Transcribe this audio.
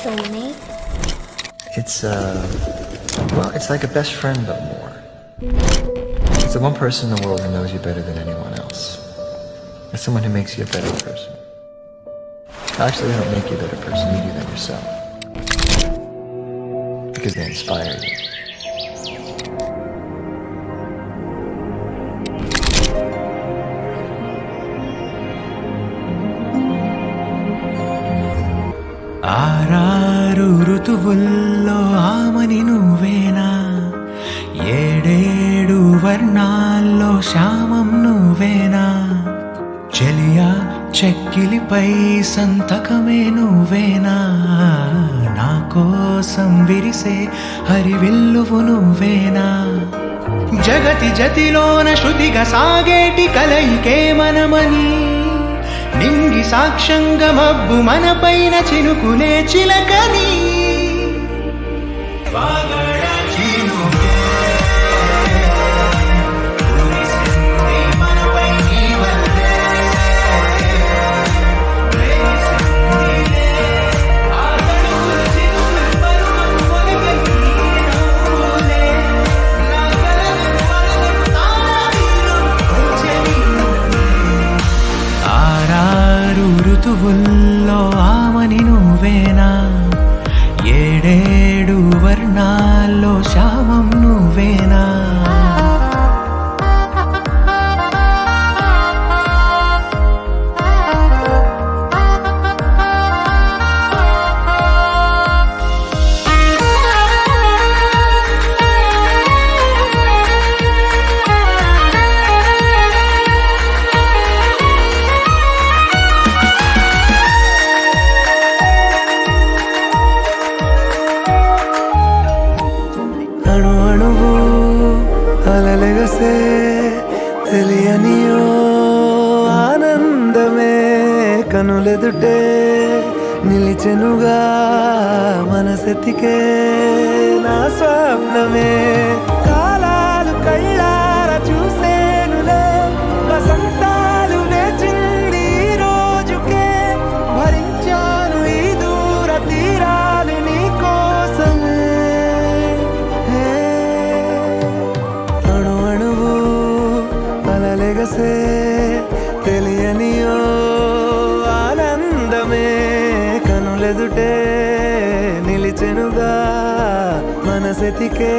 soulmate? It's like a best friend, but more. It's the one person in the world who knows you better than anyone else. It's someone who makes you a better person. Actually, they don't make you a better person, you do that yourself. Because they inspire you. ఆరారు ఋతువుల్లో ఆమని నువ్వేనా, ఏడేడు వర్ణాల్లో శ్యామం నువ్వేనా, చెలియా చెక్కిలిపై సంతకమే నువ్వేనా, నా కోసం విరిసే హరివిల్లువు నువ్వేనా, జగతి జతిలోన శృతిగా సాగేటి కలయికే మనమని, నింగి సాక్ష్యంగా మబ్బు మన పైన చినుకులే చిలకని, ఋతువుల్లో ఆమని నువ్వేనా, ఏడేడు వర్ణాల్లో శ్యామం నువ్వేనా. అణు అణువు అలలెగసే తెలియనియో ఆనందమే కనులెదుటే నిలిచెనుగా మనసెతికే నా స్వప్నమే, కాలాలు కళ్ళార చూసేనులే వసంతాలు వేచింది ఈ రోజుకే, భరించాను ఈ దూర తీరాలు నీ కోసమే. అలలెగసే తెలియనియో ఆనందమే కనులెదుటే నిలిచెనుగా మనసెతికే